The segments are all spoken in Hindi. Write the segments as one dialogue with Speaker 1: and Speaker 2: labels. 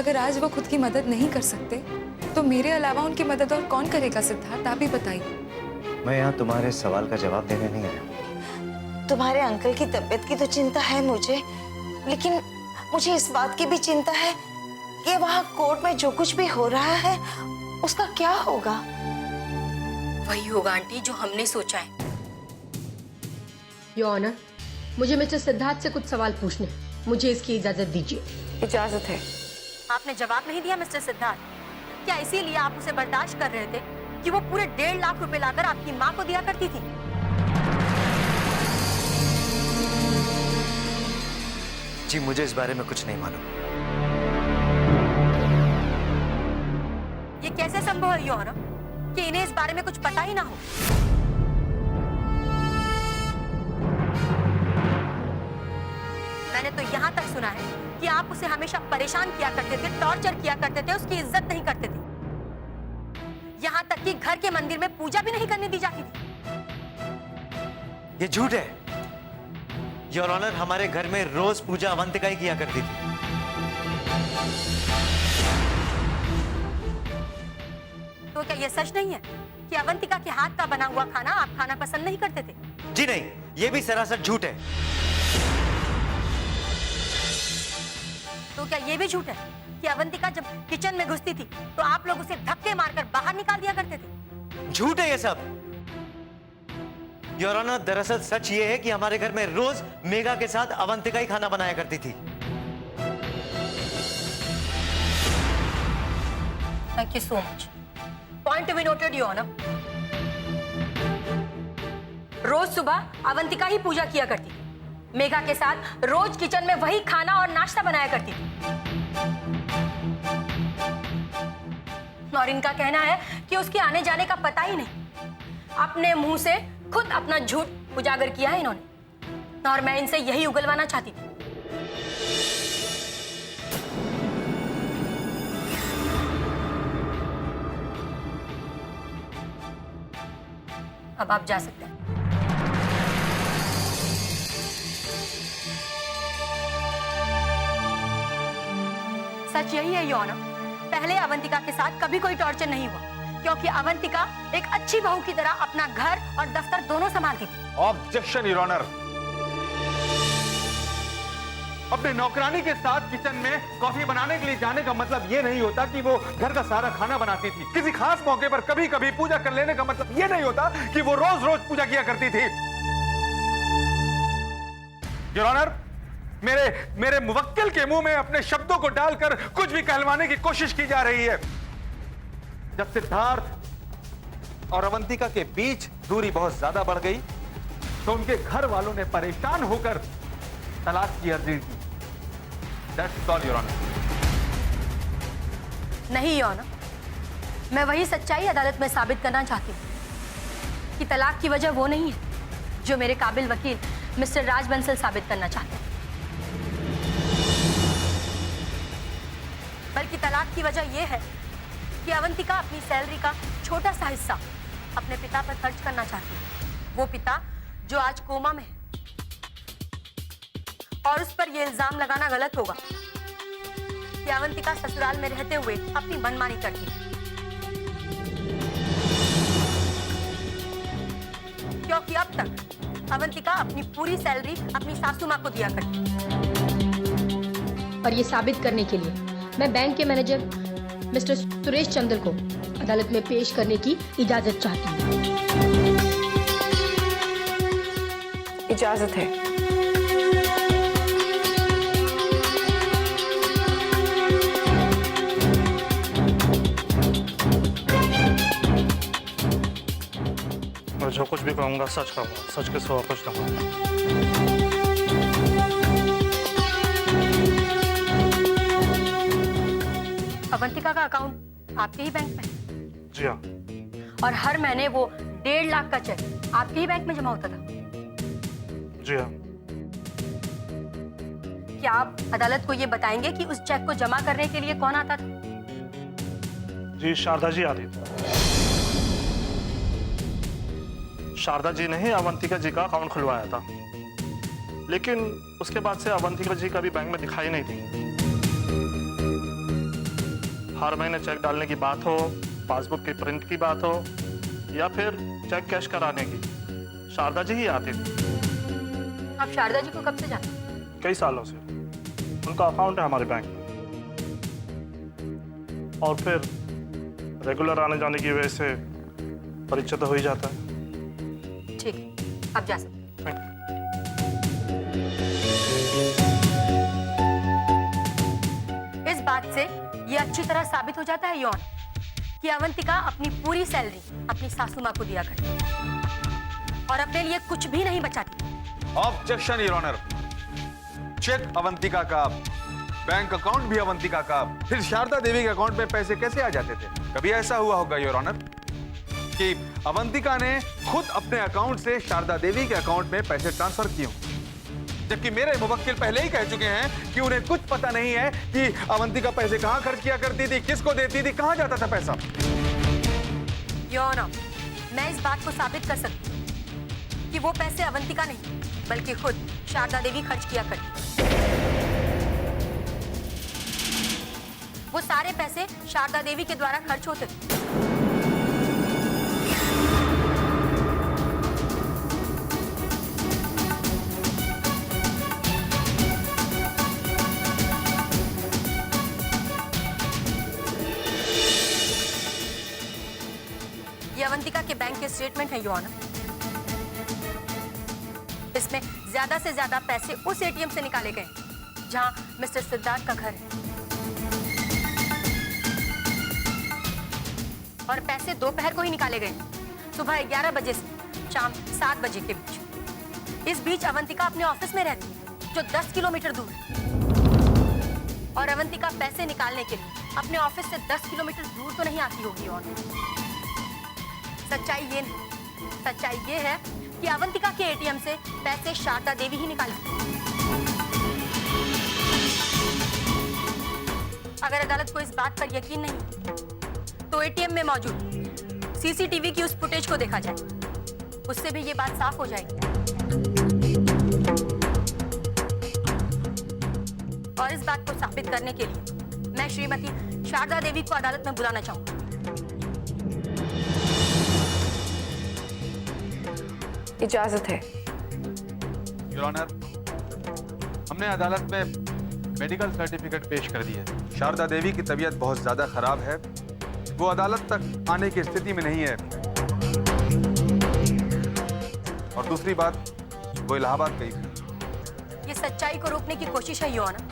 Speaker 1: अगर आज वो खुद की मदद नहीं कर सकते तो मेरे अलावा उनकी मदद और कौन करेगा सिद्धार्थ, आप ही बताइए।
Speaker 2: मैं यहाँ तुम्हारे सवाल का जवाब देने नहीं आया।
Speaker 3: तुम्हारे अंकल की तबीयत की तो चिंता है मुझे, लेकिन मुझे इस बात की भी चिंता है कि वहाँ कोर्ट में जो कुछ भी हो रहा है उसका क्या होगा।
Speaker 4: वही होगा आंटी जो हमने सोचा है।
Speaker 5: योर ऑनर, मुझे मिस्टर सिद्धार्थ से कुछ सवाल पूछने हैं। मुझे इसकी इजाजत दीजिए।
Speaker 1: इजाजत है।
Speaker 4: आपने जवाब नहीं दिया मिस्टर सिद्धार्थ। क्या इसीलिए आप उसे बर्दाश्त कर रहे थे कि वो पूरे 1.5 लाख रुपए लाकर आपकी माँ को दिया करती थी?
Speaker 2: जी मुझे इस बारे में कुछ नहीं मालूम।
Speaker 4: ये कैसे संभव है योर ऑनर कि इन्हें इस बारे में कुछ पता ही ना हो? मैंने तो यहाँ तक सुना है कि आप उसे हमेशा परेशान किया करते थे, टॉर्चर किया करते थे, उसकी इज्जत नहीं करते थे। यहाँ तक कि घर के मंदिर में पूजा भी नहीं करने दी जाती थी।
Speaker 2: ये झूठ है। योर ऑनर, हमारे घर में रोज पूजा अवंतिका ही किया करती थी।
Speaker 4: तो क्या ये सच नहीं है कि अवंतिका के हाथ का बना हुआ खाना आप खाना पसंद नहीं करते थे?
Speaker 2: जी नहीं, ये भी सरासर झूठ है।
Speaker 4: तो क्या ये भी झूठ है कि अवंतिका जब किचन में घुसती थी तो आप लोग उसे धक्के मारकर बाहर निकाल दिया करते थे?
Speaker 2: झूठ है ये सब। योर ऑनर, दरअसल सच ये है कि हमारे घर में रोज मेघा के साथ अवंतिका ही खाना बनाया करती थी।
Speaker 4: Thank you so much. Point to be noted your honour. रोज सुबह अवंतिका ही पूजा किया करती थी। मेघा के साथ रोज किचन में वही खाना और नाश्ता बनाया करती थी। और इनका कहना है कि उसके आने जाने का पता ही नहीं। अपने मुंह से खुद अपना झूठ उजागर किया है इन्होंने, और मैं इनसे यही उगलवाना चाहती थी। अब आप जा सकते हैं। सच यही है योर ऑनर, पहले अवंतिका के साथ कभी कोई टॉर्चर नहीं हुआ, क्योंकि अवंतिका एक अच्छी बहू की तरह अपना घर और दफ्तर दोनों संभालती थी।
Speaker 6: Objection your honour. अपने नौकरानी के साथ किचन में कॉफी बनाने के लिए जाने का मतलब ये नहीं होता कि वो घर का सारा खाना बनाती थी। किसी खास मौके पर कभी कभी पूजा कर लेने का मतलब ये नहीं होता कि वो रोज रोज पूजा किया करती थी। योर ऑनर, मेरे मुवक्किल के मुंह में अपने शब्दों को डालकर कुछ भी कहलवाने की कोशिश की जा रही है। जब सिद्धार्थ और अवंतिका के बीच दूरी बहुत ज्यादा बढ़ गई तो उनके घर वालों ने परेशान होकर तलाक की अर्जी की। That's all, Your Honor.
Speaker 4: नहीं योर ऑनर, मैं वही सच्चाई अदालत में साबित करना चाहती हूँ कि तलाक की वजह वो नहीं है जो मेरे काबिल वकील मिस्टर राज बंसल साबित करना चाहते हैं, बल्कि तलाक की वजह यह है कि अवंतिका अपनी सैलरी का छोटा सा हिस्सा अपने पिता पर खर्च करना चाहती है। वो पिता जो आज कोमा में है, और उस पर यह इल्जाम लगाना गलत होगा कि अवंतिका ससुराल में रहते हुए अपनी मनमानी करती है, क्योंकि अब तक अवंतिका अपनी पूरी सैलरी अपनी सासू माँ को दिया करती।
Speaker 5: और ये साबित करने के लिए मैं बैंक के मैनेजर मिस्टर सुरेश चंद्र को अदालत में पेश करने की इजाजत चाहती हूँ।
Speaker 1: इजाजत है।
Speaker 7: मैं जो कुछ भी कहूँगा सच कहूँगा, सच के सिवा कुछ नहीं कहूँगा।
Speaker 4: अवंतिका का अकाउंट आपके ही बैंक में है?
Speaker 7: जी हाँ।
Speaker 4: और हर महीने वो 1.5 लाख का चेक आपके ही बैंक में जमा होता था?
Speaker 7: जी हाँ।
Speaker 4: क्या आप अदालत को ये बताएंगे कि उस चेक को जमा करने के लिए कौन आता था?
Speaker 7: जी शारदा जी आती थी। शारदा जी ने ही अवंतिका जी का अकाउंट खुलवाया था, लेकिन उसके बाद से अवंतिका जी कभी बैंक में दिखाई नहीं दी। हर महीने चेक डालने की बात हो, पासबुक की प्रिंट की बात हो, या फिर चेक कैश कराने की, शारदा जी ही आती थी।
Speaker 4: आप शारदा जी को कब से जानते हैं?
Speaker 7: कई सालों से उनका अकाउंट है हमारे बैंक में, और फिर रेगुलर आने जाने की वजह से परिचय तो हो ही जाता है।
Speaker 4: ठीक है, आप जा सकते हैं। इस बात से ये अच्छी तरह साबित हो जाता है यौन कि अवंतिका अपनी पूरी सैलरी अपनी सासू माँ को दिया करती है और अपने लिए कुछ भी नहीं बचाती।
Speaker 6: Objection your honour. Check Avantika का, बैंक अकाउंट भी अवंतिका का, फिर शारदा देवी के अकाउंट में पैसे कैसे आ जाते थे? कभी ऐसा हुआ होगा योर ऑनर कि अवंतिका ने खुद अपने अकाउंट से शारदा देवी के अकाउंट में पैसे ट्रांसफर किए हों? जबकि मेरे मुवक्किल पहले ही कह चुके हैं कि उन्हें कुछ पता नहीं है कि अवंतिका पैसे कहां खर्च किया करती थी, किसको देती थी, कहां जाता था पैसा।
Speaker 4: योर ऑनर, मैं इस बात को साबित कर सकती हूँ कि वो पैसे अवंतिका नहीं बल्कि खुद शारदा देवी खर्च किया करती। वो सारे पैसे शारदा देवी के द्वारा खर्च होते थे। ये अवंतिका के बैंक के स्टेटमेंट है योर ऑनर। इसमें ज्यादा से ज्यादा पैसे उस एटीएम से निकाले गए जहां मिस्टर सिद्धार्थ का घर है, और पैसे दोपहर को ही निकाले गए, सुबह 11 बजे से शाम 7 बजे के बीच। इस बीच अवंतिका अपने ऑफिस में रहती है जो 10 किलोमीटर दूर है, और अवंतिका पैसे निकालने के लिए अपने ऑफिस से 10 किलोमीटर दूर तो नहीं आती होगी। और सच्चाई ये नहीं, सच्चाई ये है कि अवंतिका के एटीएम से पैसे शारदा देवी ही निकालती। अगर अदालत को इस बात पर यकीन नहीं तो एटीएम में मौजूद सीसीटीवी की उस फुटेज को देखा जाए, उससे भी ये बात साफ हो जाएगी। और इस बात को साबित करने के लिए मैं श्रीमती शारदा देवी को अदालत में बुलाना चाहूंगा।
Speaker 1: इजाजत है।
Speaker 6: योर ऑनर, हमने अदालत में मेडिकल सर्टिफिकेट पेश कर दिया है। शारदा देवी की तबीयत बहुत ज्यादा खराब है, वो अदालत तक आने की स्थिति में नहीं है, और दूसरी बात वो इलाहाबाद गई थी।
Speaker 4: ये सच्चाई को रोकने की कोशिश है योर ऑनर।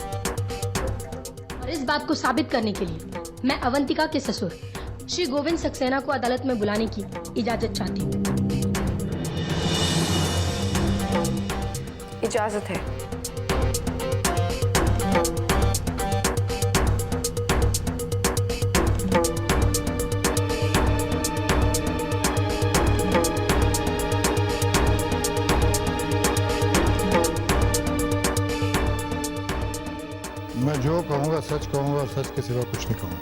Speaker 5: और इस बात को साबित करने के लिए मैं अवंतिका के ससुर श्री गोविंद सक्सेना को अदालत में बुलाने की इजाजत चाहती हूँ।
Speaker 1: इजाजत है।
Speaker 8: मैं जो कहूंगा सच कहूंगा और सच के सिवा कुछ नहीं कहूंगा।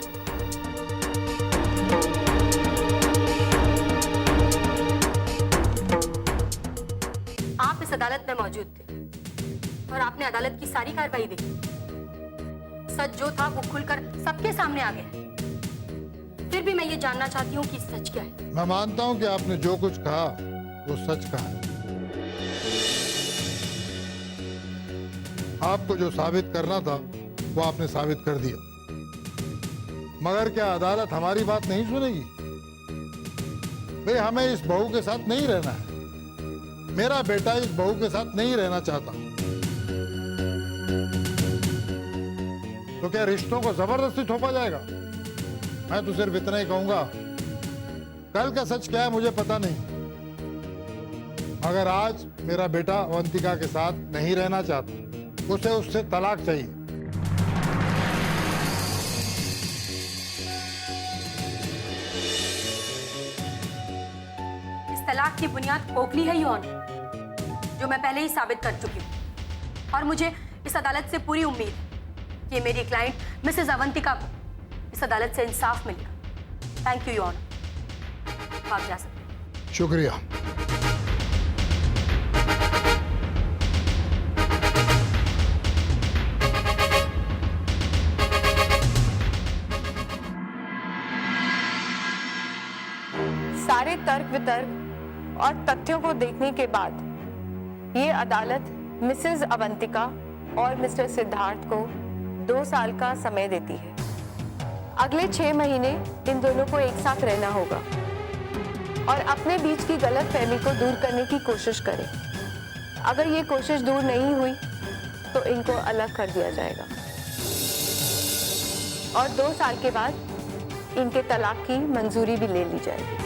Speaker 4: आप इस अदालत में मौजूद थे और आपने अदालत की सारी कार्रवाई देखी। सच जो था वो खुलकर सबके सामने आ गया। फिर भी मैं ये जानना चाहती हूँ कि सच क्या है।
Speaker 8: मैं मानता हूं कि आपने जो कुछ कहा वो सच कहा है। आपको जो साबित करना था वो आपने साबित कर दिया, मगर क्या अदालत हमारी बात नहीं सुनेगी? भाई हमें इस बहू के साथ नहीं रहना है, मेरा बेटा इस बहू के साथ नहीं रहना चाहता, तो क्या रिश्तों को जबरदस्ती थोपा जाएगा? मैं तो सिर्फ इतना ही कहूंगा, कल का सच क्या है मुझे पता नहीं, मगर आज मेरा बेटा अवंतिका के साथ नहीं रहना चाहता, उसे उससे तलाक चाहिए।
Speaker 4: इस तलाक की बुनियाद खोखली है योर ऑनर, जो मैं पहले ही साबित कर चुकी हूँ, और मुझे इस अदालत से पूरी उम्मीद है कि मेरी क्लाइंट मिसेस अवंतिका को इस अदालत से इंसाफ मिलेगा। थैंक यू योर ऑनर, आप जा सकते हैं।
Speaker 8: शुक्रिया।
Speaker 9: सारे तर्क वितर्क और तथ्यों को देखने के बाद ये अदालत मिसेस अवंतिका और मिस्टर सिद्धार्थ को 2 साल का समय देती है। अगले 6 महीने इन दोनों को एक साथ रहना होगा और अपने बीच की गलतफहमी को दूर करने की कोशिश करें। अगर ये कोशिश दूर नहीं हुई तो इनको अलग कर दिया जाएगा और 2 साल के बाद इनके तलाक की मंजूरी भी ले ली जाएगी।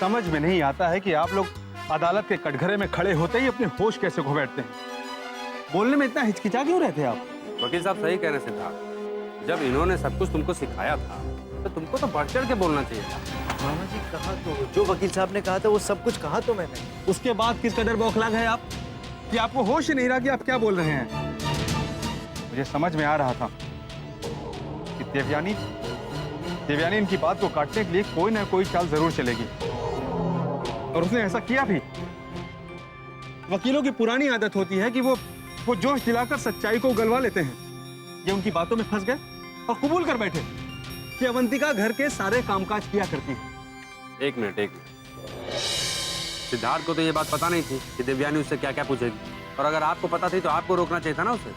Speaker 6: समझ में नहीं आता है कि आप लोग अदालत के कटघरे में खड़े होते ही अपने होश कैसे खो बैठते हैं। बोलने में इतना हिचकिचा क्यों रहते हैं आप?
Speaker 10: वकील साहब सही कह रहे हैं सिद्धार्थ, जब इन्होंने सब कुछ तुमको सिखाया था तो तुमको तो बढ़ चढ़ के बोलना चाहिए था।
Speaker 2: मामा जी कहा तो, जो वकील साहब ने कहा था वो सब कुछ कहा तो मैंने।
Speaker 6: उसके बाद किस कदर बौखला गए आप कि आपको होश ही नहीं रहा कि आप क्या बोल रहे हैं। मुझे समझ में आ रहा था कि देवयानी इनकी बात को काटने के लिए कोई ना कोई चाल जरूर चलेगी और उसने ऐसा किया भी। वकीलों की पुरानी आदत होती है कि वो जोश दिलाकर सच्चाई को उगलवा लेते हैं। ये उनकी बातों में फंस गए और कबूल कर बैठे कि अवंतिका घर के सारे कामकाज किया करती है।
Speaker 10: एक मिनट सिद्धार्थ को तो ये बात पता नहीं थी कि देवयानी उससे क्या क्या पूछेगी, और अगर आपको पता थी तो आपको रोकना चाहिए था ना उसे।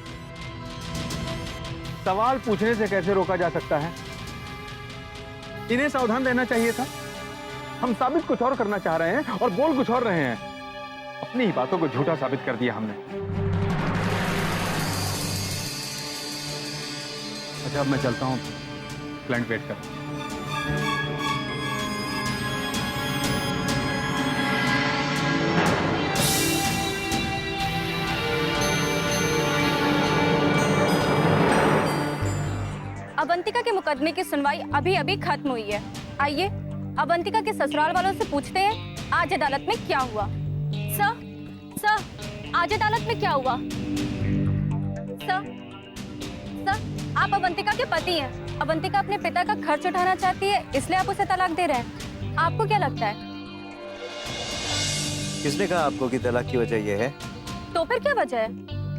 Speaker 6: सवाल पूछने से कैसे रोका जा सकता है? इन्हें सावधान रहना चाहिए था। हम साबित कुछ और करना चाह रहे हैं और बोल कुछ और रहे हैं। अपनी ही बातों को झूठा साबित कर दिया हमने। अच्छा, अब मैं चलता हूं, क्लाइंट वेट कर।
Speaker 11: अवंतिका के मुकदमे की सुनवाई अभी अभी खत्म हुई है। आइए अवंतिका के ससुराल वालों से पूछते हैं आज अदालत में क्या हुआ। सर, आज अदालत में क्या हुआ? सर, आप अवंतिका के पति हैं। अवंतिका अपने पिता का खर्च उठाना चाहती है, इसलिए आप उसे तलाक दे रहे हैं। आपको क्या लगता है?
Speaker 2: किसने कहा आपको कि तलाक की वजह यह है?
Speaker 11: तो फिर क्या वजह है?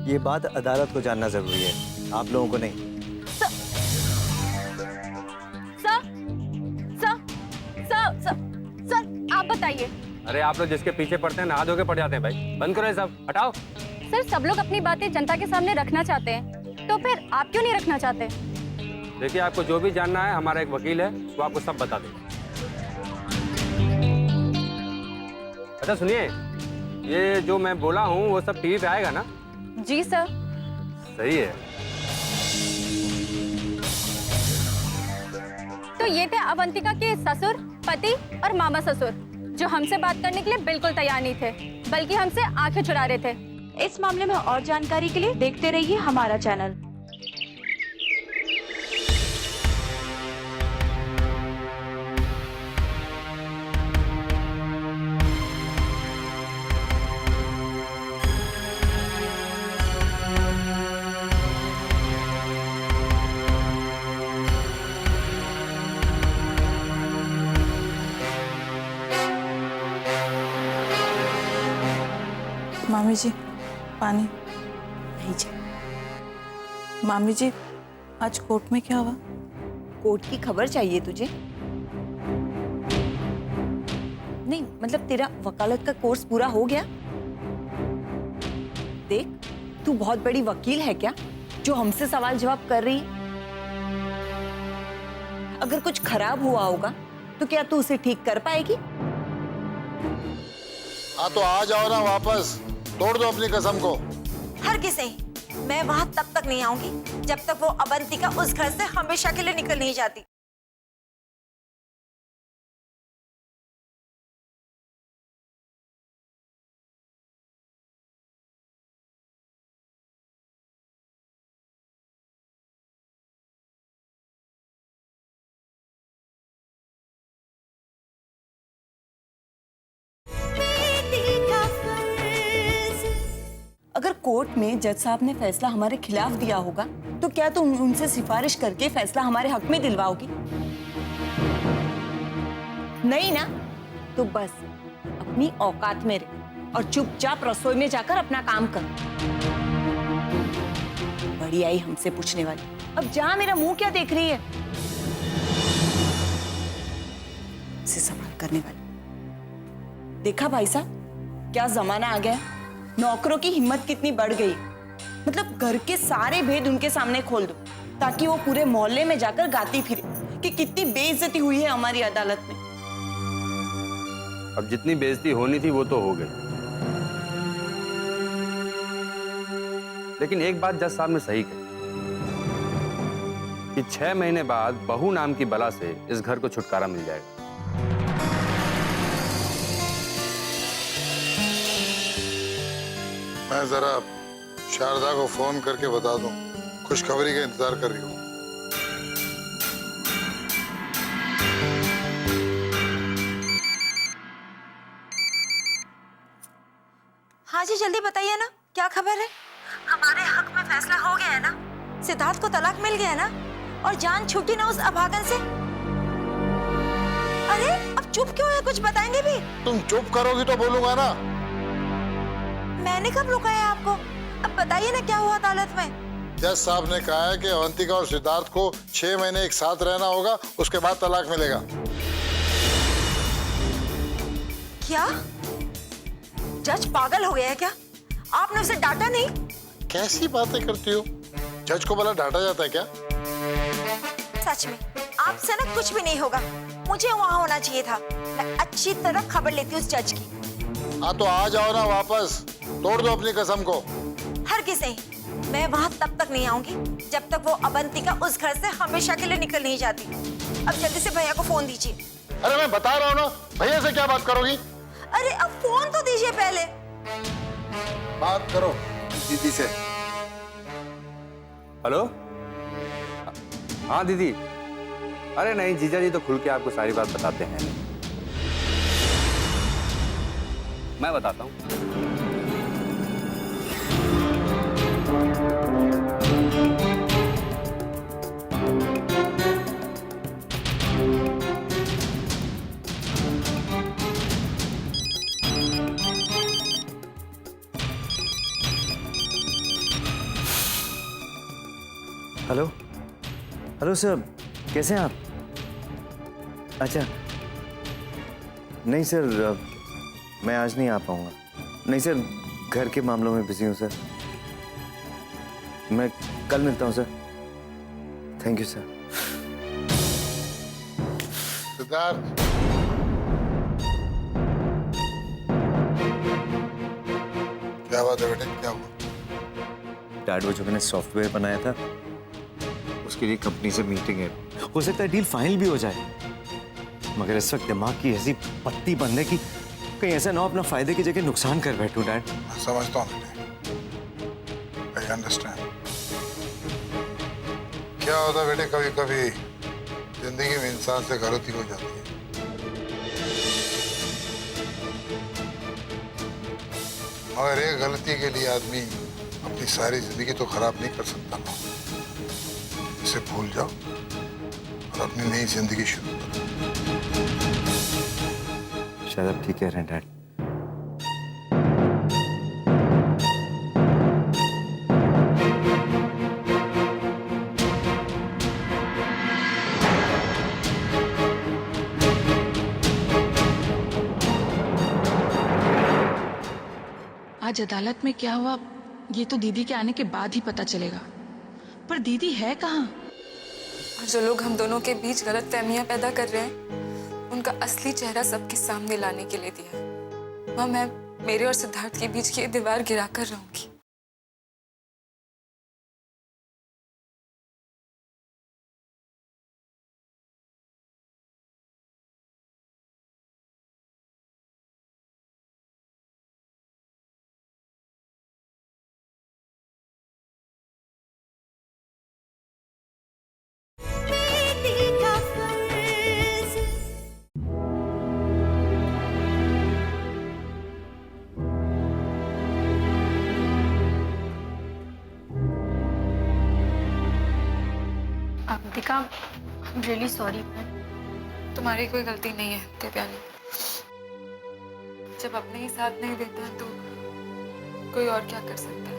Speaker 2: ये बात अदालत को जानना जरूरी है, आप लोगों को नहीं।
Speaker 11: सर, आप बताइए।
Speaker 10: अरे आप लोग जिसके पीछे पड़ते हैं नहा धो के पड़ जाते हैं भाई। बंद करो ये सब, हटाओ।
Speaker 11: सर, सब लोग अपनी बातें जनता के सामने रखना चाहते हैं, तो फिर आप क्यों नहीं रखना चाहते?
Speaker 10: देखिए, आपको जो भी जानना है हमारा एक वकील है, वो आपको सब बता देगा। अच्छा सुनिए, ये जो मैं बोला हूँ वो सब टीवी पे आएगा ना?
Speaker 11: जी सर।
Speaker 10: सही है।
Speaker 11: तो ये थे अवंतिका के ससुर, पति और मामा ससुर, जो हमसे बात करने के लिए बिल्कुल तैयार नहीं थे, बल्कि हमसे आंखें चुरा रहे थे।
Speaker 12: इस मामले में और जानकारी के लिए देखते रहिए हमारा चैनल।
Speaker 13: मामी जी, पानी।
Speaker 3: नहीं जी।
Speaker 13: मामी जी, आज कोर्ट में क्या हुआ?
Speaker 3: कोर्ट की खबर चाहिए तुझे? नहीं, मतलब तेरा वकालत का कोर्स पूरा हो गया? देख, तू बहुत बड़ी वकील है क्या, जो हमसे सवाल जवाब कर रही है? अगर कुछ खराब हुआ होगा तो क्या तू उसे ठीक कर पाएगी?
Speaker 8: हाँ तो आ जाओ ना वापस, तोड़ दो अपनी कसम को।
Speaker 3: हरगिज़ नहीं, मैं वहां तब तक नहीं आऊंगी जब तक वो अवंतिका उस घर से हमेशा के लिए निकल नहीं जाती। अगर कोर्ट में जज साहब ने फैसला हमारे खिलाफ दिया होगा तो क्या तुम उनसे सिफारिश करके फैसला हमारे हक में दिलवाओगी? नहीं ना? तो बस अपनी औकात में रह और चुपचाप रसोई में जाकर अपना काम कर। बड़ी आई हमसे पूछने वाली। अब जा, मेरा मुंह क्या देख रही है? से सवाल करने वाली। देखा भाई साहब, क्या जमाना आ गया। नौकरों की हिम्मत कितनी बढ़ गई। मतलब घर के सारे भेद उनके सामने खोल दो ताकि वो पूरे मोहल्ले में जाकर गाती फिरे कि कितनी बेइज्जती हुई है हमारी अदालत में।
Speaker 10: अब जितनी बेइज्जती होनी थी वो तो हो गई, लेकिन एक बात जज साहब ने सही कही कि 6 महीने बाद बहू नाम की बला से इस घर को छुटकारा मिल जाएगा।
Speaker 8: मैं जरा शारदा को फोन करके बता दूं, खुशखबरी का इंतजार कर रही हूँ।
Speaker 3: हाँ जी, जल्दी बताइए ना, क्या खबर है? हमारे हक में फैसला हो गया है ना? सिद्धार्थ को तलाक मिल गया है ना? और जान छूटी ना उस अभागन से? अरे अब चुप क्यों है? कुछ बताएंगे भी?
Speaker 8: तुम चुप करोगी तो बोलूंगा ना।
Speaker 3: मैंने कब रोका है आपको? अब बताइए ना क्या हुआ अदालत में?
Speaker 8: जज साहब ने कहा है कि अवंतिका और सिद्धार्थ को 6 महीने एक साथ रहना होगा, उसके बाद तलाक मिलेगा।
Speaker 3: क्या? जज पागल हो गया है क्या? आपने उसे डांटा नहीं?
Speaker 8: कैसी बातें करती हो? जज को भला डांटा जाता है क्या?
Speaker 3: सच में आपसे ना कुछ भी नहीं होगा। मुझे वहाँ होना चाहिए था। मैं अच्छी तरह खबर लेती हूँ उस जज की।
Speaker 8: हाँ तो आ जाओ ना वापस, तोड़ दो अपनी कसम को।
Speaker 3: हरगिज़ नहीं, मैं वहाँ तब तक नहीं आऊंगी जब तक वो अवंतिका उस घर से हमेशा के लिए निकल नहीं जाती। अब जल्दी से भैया को फोन दीजिए।
Speaker 8: अरे मैं बता रहा हूँ ना, भैया से क्या बात करोगी?
Speaker 3: अरे अब फोन तो दीजिए पहले।
Speaker 8: बात करो दीदी से।
Speaker 10: हेलो, हाँ दीदी। अरे नहीं, जीजा जी तो खुल के आपको सारी बात बताते हैं। मैं बताता हूँ।
Speaker 2: हेलो हेलो सर, कैसे हैं आप? अच्छा नहीं सर, मैं आज नहीं आ पाऊंगा। नहीं सर, घर के मामलों में बिजी हूँ सर। मैं कल मिलता हूँ sir. Thank you sir.
Speaker 8: Siddharth, क्या बात है बेटे, क्या हुआ?
Speaker 2: डैड, वो जो मैंने सॉफ्टवेयर बनाया था उसके लिए कंपनी से मीटिंग है। हो सकता है डील फाइनल भी हो जाए, मगर इस वक्त दिमाग की ऐसी पत्ती बंद है कि कहीं ऐसा ना हो अपना फायदे की जगह नुकसान कर बैठूं। डैड,
Speaker 8: मैं समझता हूँ बेटे, आई अंडरस्टैंड। क्या होता है बेटे, कभी कभी जिंदगी में इंसान से गलती हो जाती है। मगर एक गलती के लिए आदमी अपनी सारी जिंदगी तो खराब नहीं कर सकता ना। इसे भूल जाओ और अपनी नई जिंदगी शुरू करो।
Speaker 2: शायद आप ठीक कह रहे हैं डैड।
Speaker 13: आज अदालत में क्या हुआ ये तो दीदी के आने के बाद ही पता चलेगा। पर दीदी है कहाँ?
Speaker 1: और जो लोग हम दोनों के बीच गलतफहमियां पैदा कर रहे हैं उनका असली चेहरा सबके सामने लाने के लिए दिया है। माँ, मैं मेरे और सिद्धार्थ के बीच की ये दीवार गिरा कर रहूंगी।
Speaker 4: Avantika, I'm really sorry.
Speaker 1: तुम्हारी कोई गलती नहीं है देवयानी। जब अपने ही साथ नहीं देता तो कोई और क्या कर सकता है।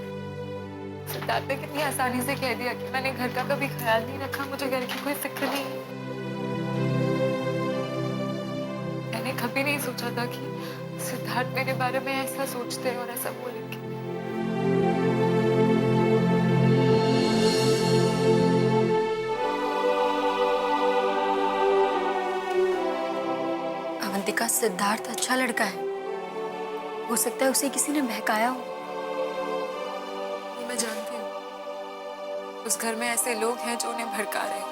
Speaker 1: सिद्धार्थ ने कितनी आसानी से कह दिया कि मैंने घर का कभी ख्याल नहीं रखा, मुझे घर की कोई फिक्र नहीं है। मैंने कभी नहीं सोचा था कि सिद्धार्थ मेरे बारे में ऐसा सोचते हैं और ऐसा बोलेंगे।
Speaker 4: अवंतिका, सिद्धार्थ अच्छा लड़का है, हो सकता है उसे किसी ने बहकाया हो।
Speaker 1: मैं जानती हूँ उस घर में ऐसे लोग हैं जो उन्हें भड़का रहे हैं।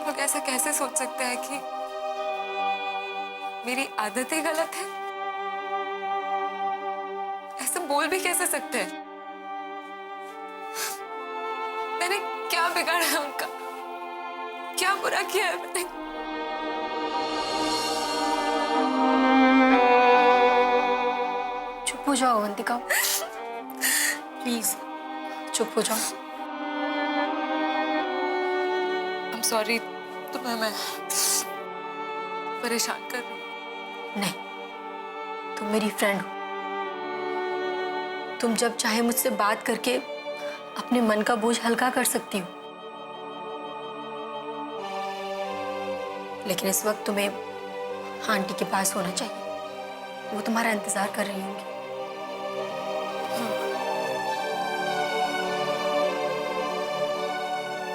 Speaker 1: लोग ऐसा कैसे सोच सकते हैं कि मेरी आदतें गलत है? ऐसा बोल भी कैसे सकते हैं? मैंने क्या बिगाड़ा है उनका? क्या बुरा किया है मैंने?
Speaker 4: चुप हो जाओ अवंतिका, प्लीज चुप हो जाओ।
Speaker 1: I'm sorry, तुम्हें मैं परेशान कर रही हूँ।
Speaker 4: नहीं, तुम मेरी फ्रेंड हो। तुम जब चाहे मुझसे बात करके अपने मन का बोझ हल्का कर सकती हो। लेकिन इस वक्त तुम्हें आंटी के पास होना चाहिए, वो तुम्हारा इंतजार कर रही होंगी।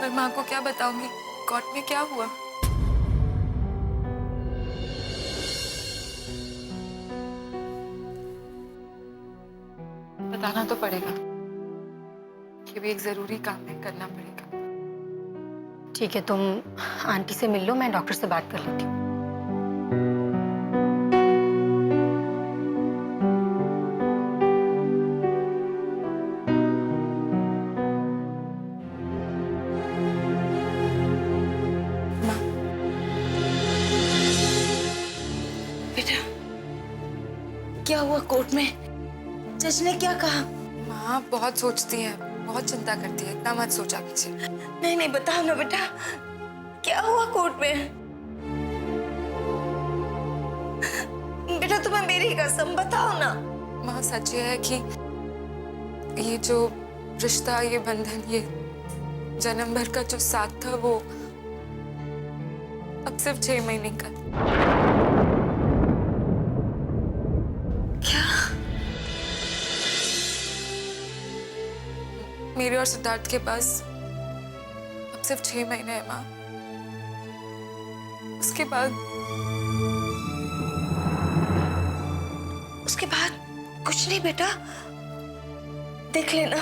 Speaker 1: मैं माँ को क्या बताऊंगी? कोर्ट में क्या हुआ? बताना तो पड़ेगा, ये भी एक जरूरी काम है, करना पड़ेगा।
Speaker 4: ठीक है, तुम आंटी से मिल लो, मैं डॉक्टर से बात कर लेती हूँ।
Speaker 3: बेटा, क्या हुआ कोर्ट में? जज ने क्या कहा?
Speaker 1: माँ बहुत सोचती है, बहुत चिंता करती है, इतना मत सोचा कीजिए।
Speaker 3: नहीं नहीं, बताओ ना बेटा, क्या हुआ कोर्ट में? बेटा तुम्हें मेरी कसम, बताओ ना।
Speaker 1: माँ सच ये है कि ये जो रिश्ता, ये बंधन, ये जन्म भर का जो साथ था वो अब सिर्फ 6 महीने का।
Speaker 3: क्या?
Speaker 1: मेरे और सिद्धार्थ के पास अब सिर्फ 6 महीने हैं माँ। उसके बाद
Speaker 3: कुछ नहीं बेटा, देख लेना,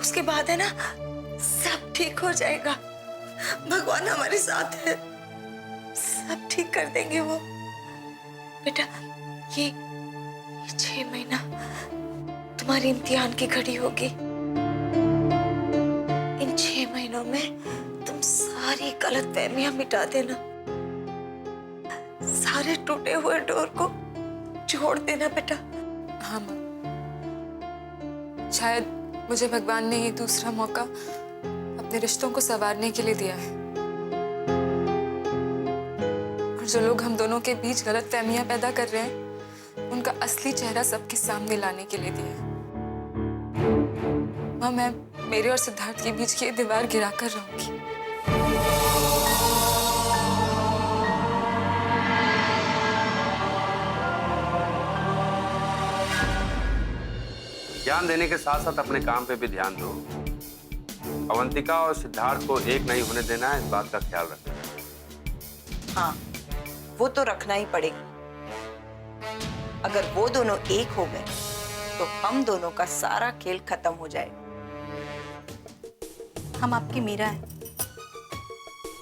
Speaker 3: उसके बाद है ना सब ठीक हो जाएगा। भगवान हमारे साथ है, सब ठीक कर देंगे वो। बेटा ये 6 महीना तुम्हारी इम्तिहान की घड़ी होगी। इन 6 महीनों में तुम सारी गलतफहमियां मिटा देना, सारे टूटे हुए डोर को जोड़ देना बेटा।
Speaker 1: हाँ माँ, शायद मुझे भगवान ने ये दूसरा मौका अपने रिश्तों को संवारने के लिए दिया है। और जो लोग हम दोनों के बीच गलतफहमियां पैदा कर रहे हैं, उनका असली चेहरा सबके सामने लाने के लिए दिया है। माँ, मैं मेरे और सिद्धार्थ के बीच की ये दीवार गिरा कर रहूंगी।
Speaker 10: ज्ञान देने के साथ साथ अपने काम पे भी ध्यान दो। अवंतिका और सिद्धार्थ को एक नहीं होने देना है, इस बात का ख्याल रखना।
Speaker 3: हाँ, वो तो रखना ही पड़ेगा। अगर वो दोनों एक हो गए तो हम दोनों का सारा खेल खत्म हो जाएगा।
Speaker 11: हम आपकी मीरा हैं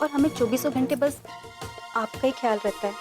Speaker 11: और हमें 24 घंटे बस आपका ही ख्याल रहता है।